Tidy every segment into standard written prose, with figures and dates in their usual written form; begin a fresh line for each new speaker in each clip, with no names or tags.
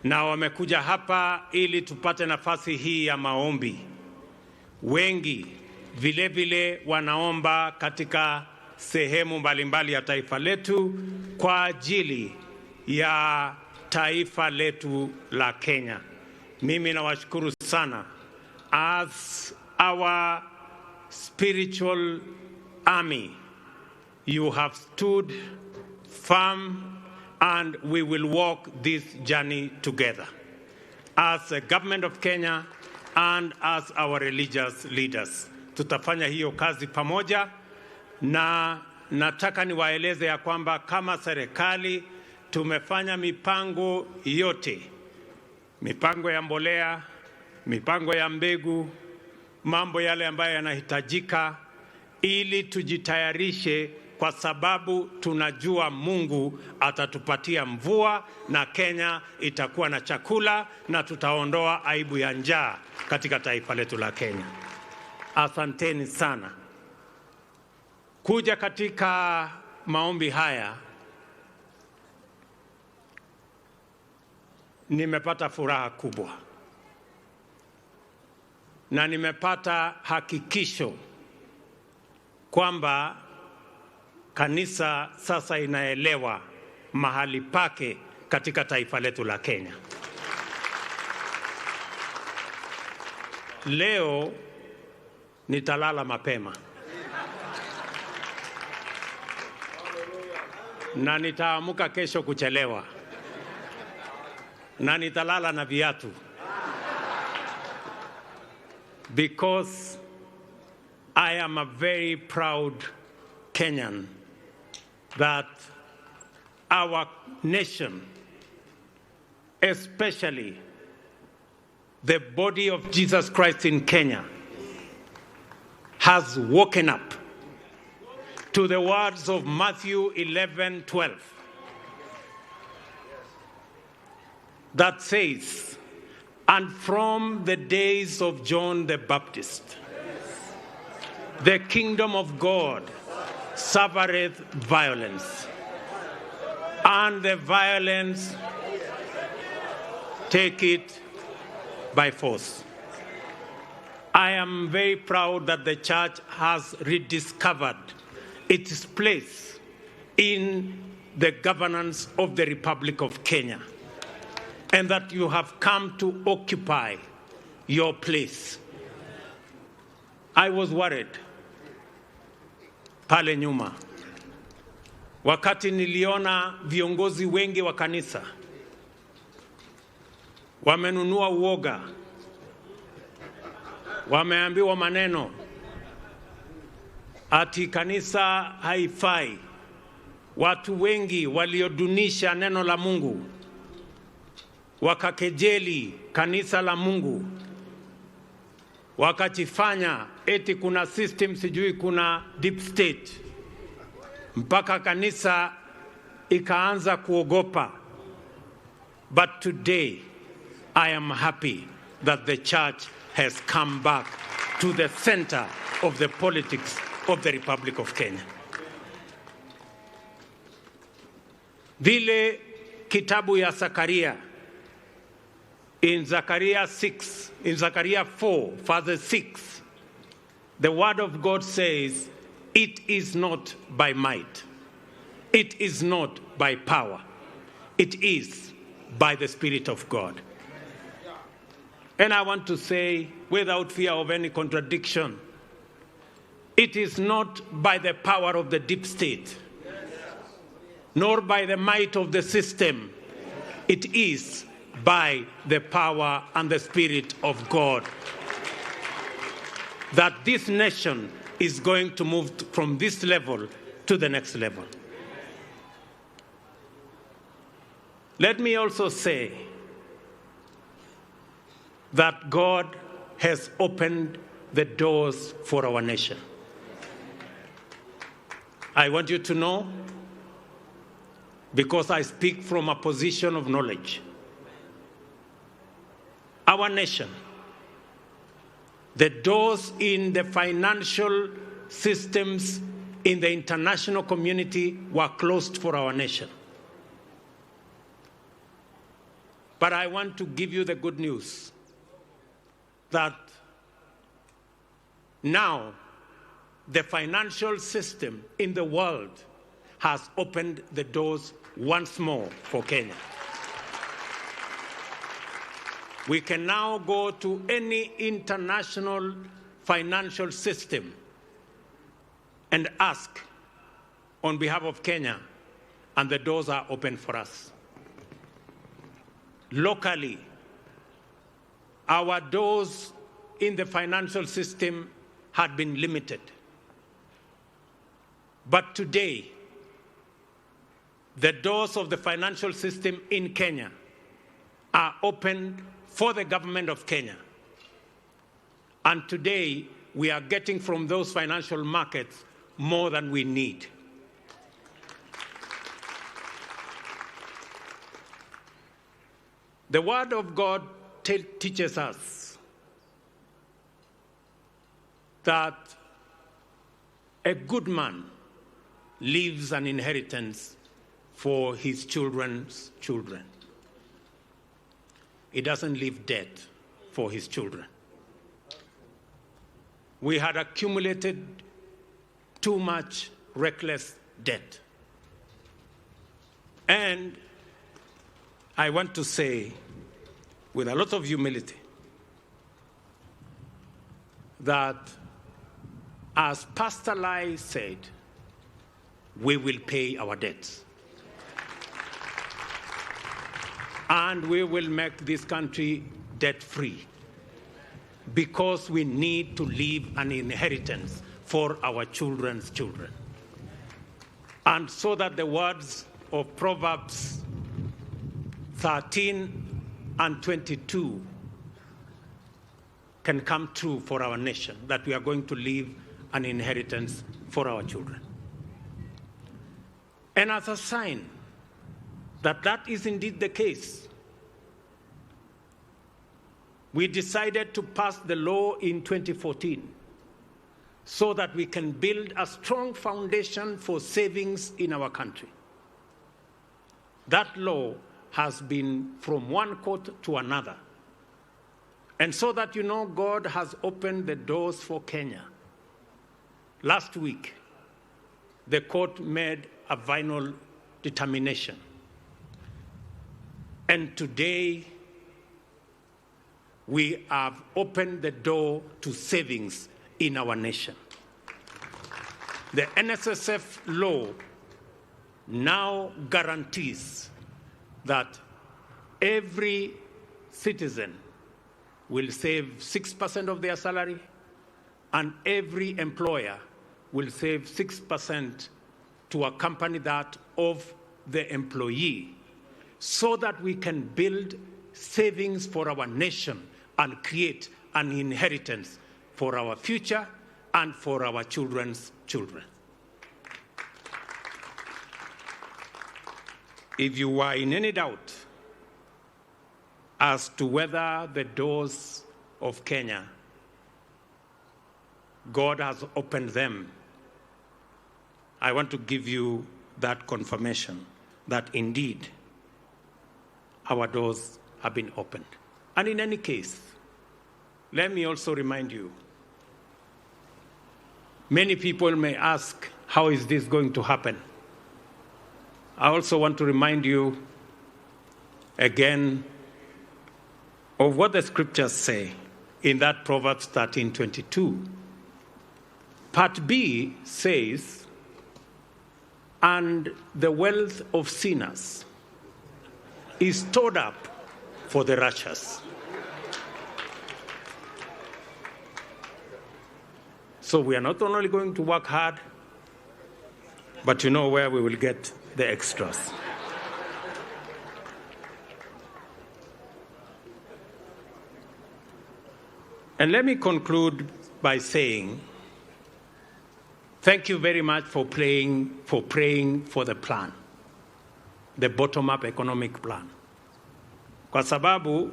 na wamekuja hapa ili tupate nafasi hii ya maombi. Wengi vile vile wanaomba katika sehemu mbalimbali ya taifa letu kwa ajili ya taifa letu la Kenya. Mimi nawashukuru sana. As our spiritual army, you have stood firm and we will walk this journey together as the government of Kenya and as our religious leaders. Tutafanya hiyo kazi pamoja, na nataka niwaeleze ya kwamba kama serikali tumefanya mipango yote, mipango ya mbolea, mipango ya mbegu, mambo yale ambayo yanahitajika ili tujitayarishe, kwa sababu tunajua Mungu atatupatia mvua na Kenya itakuwa na chakula na tutaondoa aibu ya njaa katika taifa letu la Kenya. Asanteni sana kuja katika maombi haya. Nimepata furaha kubwa na nimepata hakikisho kwamba kanisa sasa inaelewa mahali pake katika taifa letu la Kenya. Leo nitalala mapema na nitaamuka kesho kuchelewa na nitalala na viatu, because I am a very proud Kenyan that our nation, especially the body of Jesus Christ in Kenya, has woken up to the words of Matthew 11:12 that says, "And from the days of John the Baptist, the kingdom of God suffereth violence, and the violence take it by force." I am very proud that the church has rediscovered its place in the governance of the Republic of Kenya, and that you have come to occupy your place. I was worried pale nyuma wakati niliona viongozi wengi wa kanisa wamenunua uoga, wameambiwa maneno ati kanisa haifai. Watu wengi waliodunisha neno la Mungu, wakakejeli kanisa la Mungu, wakachifanya eti kuna system, sijui kuna deep state, mpaka kanisa ikaanza kuogopa. But today I am happy that the church has come back to the center of the politics of the Republic of Kenya. Vile kitabu ya Zakaria, in Zakaria 4, verse 6, the word of God says, "It is not by might, it is not by power, it is by the Spirit of God." And I want to say, without fear of any contradiction, it is not by the power of the deep state, nor by the might of the system. It is by the power and the Spirit of God that this nation is going to move from this level to the next level. Let me also say that God has opened the doors for our nation. I want you to know, because I speak from a position of knowledge, our nation, the doors in the financial systems in the international community were closed for our nation. But I want to give you the good news that now the financial system in the world has opened the doors once more for Kenya. We can now go to any international financial system and ask on behalf of Kenya, and the doors are open for us. Locally, our doors in the financial system had been limited. But today, the doors of the financial system in Kenya are open for the government of Kenya. And today, we are getting from those financial markets more than we need. The Word of God teaches us that a good man leaves an inheritance for his children's children. He doesn't leave debt for his children. We had accumulated too much reckless debt. And I want to say, with a lot of humility, that as Pastor Lai said, we will pay our debts. And we will make this country debt-free, because we need to leave an inheritance for our children's children. And so that the words of Proverbs 13 and 22 can come true for our nation, that we are going to leave an inheritance for our children. And as a sign that that is indeed the case, we decided to pass the law in 2014 so that we can build a strong foundation for savings in our country. That law has been from one court to another. And so that you know, God has opened the doors for Kenya. Last week, the court made a final determination. And today, we have opened the door to savings in our nation. The NSSF law now guarantees that every citizen will save 6% of their salary, and every employer will save 6% to accompany that of the employee, so that we can build savings for our nation and create an inheritance for our future and for our children's children. If you are in any doubt as to whether the doors of Kenya, God has opened them, I want to give you that confirmation that indeed our doors have been opened. And in any case, let me also remind you, many people may ask, how is this going to happen? I also want to remind you again of what the scriptures say in that Proverbs 13:22. Part B says, and the wealth of sinners is stored up for the righteous. So we are not only going to work hard, but you know where we will get the extras. And let me conclude by saying, thank you very much for praying for the plan, the bottom-up economic plan. Kwa sababu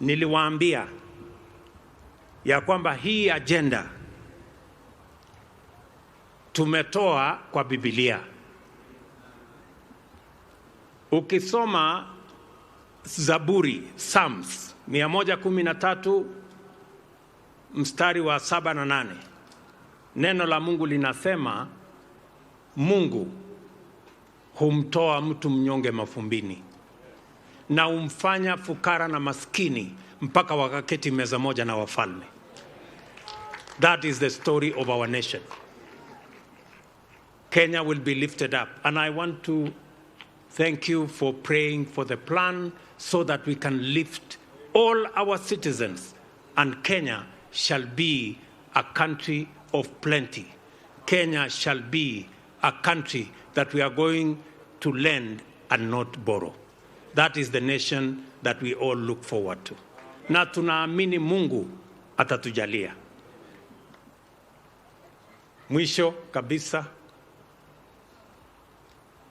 niliwaambia ya kwamba hii agenda tumetoa kwa Biblia. Ukisoma Zaburi, Psalms 113 mstari wa 7 na 8. Neno la Mungu linasema Mungu humtoa mtu mnyonge mafumbini na humfanya fukara na maskini mpaka wakaketi meza moja na wafalme. That is the story of our nation. Kenya will be lifted up, and I want to thank you for praying for the plan so that we can lift all our citizens, and Kenya shall be a country of plenty. Kenya shall be a country that we are going to lend and not borrow. That is the nation that we all look forward to. Na tunaamini Mungu atatujalia. Mwisho kabisa,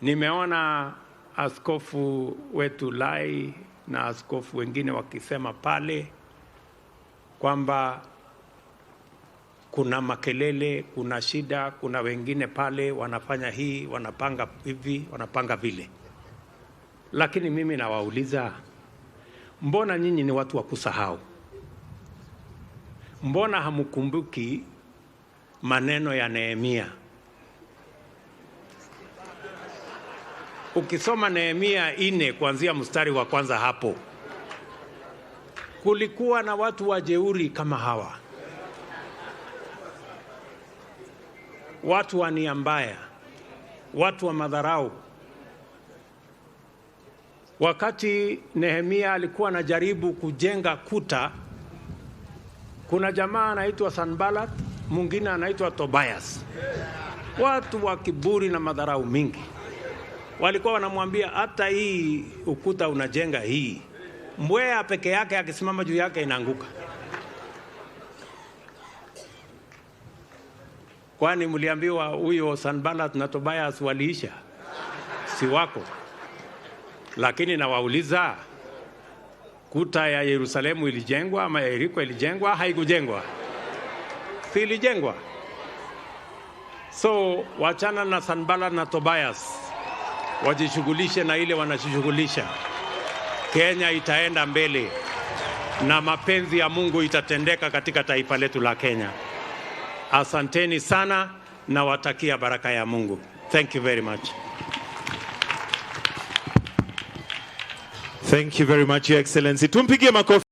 nimeona askofu wetu Lai na askofu wengine wakisema pale kwamba kuna makelele, kuna shida, kuna wengine pale wanafanya hii, wanapanga hivi, wanapanga vile. Lakini mimi nawauliza, mbona nyinyi ni watu wa kusahau? Mbona hamkumbuki maneno ya Nehemia? Ukisoma Nehemia 4 kuanzia mstari wa kwanza hapo, kulikuwa na watu wajeuri kama hawa, watu wa nia mbaya, watu wa madharau. Wakati Nehemia alikuwa anajaribu kujenga kuta, kuna jamaa anaitwa Sanballat, mwingine anaitwa Tobias, watu wa kiburi na madharau mingi. Walikuwa wanamwambia, hata hii ukuta unajenga hii, mbweha peke yake akisimama juu yake inaanguka. Kwani mliambiwa huyo Sanballat na Tobias waliisha? Si wako? Lakini nawauliza, kuta ya Yerusalemu ilijengwa ama Yeriko ilijengwa? Haikujengwa? Si ilijengwa? So wachana na Sanballat na Tobias, wajishughulishe na ile wanashughulisha. Kenya itaenda mbele na mapenzi ya Mungu itatendeka katika taifa letu la Kenya. Asanteni sana na watakia baraka ya Mungu. Thank you very much.
Thank you very much, Your Excellency. Tumpigie makofi.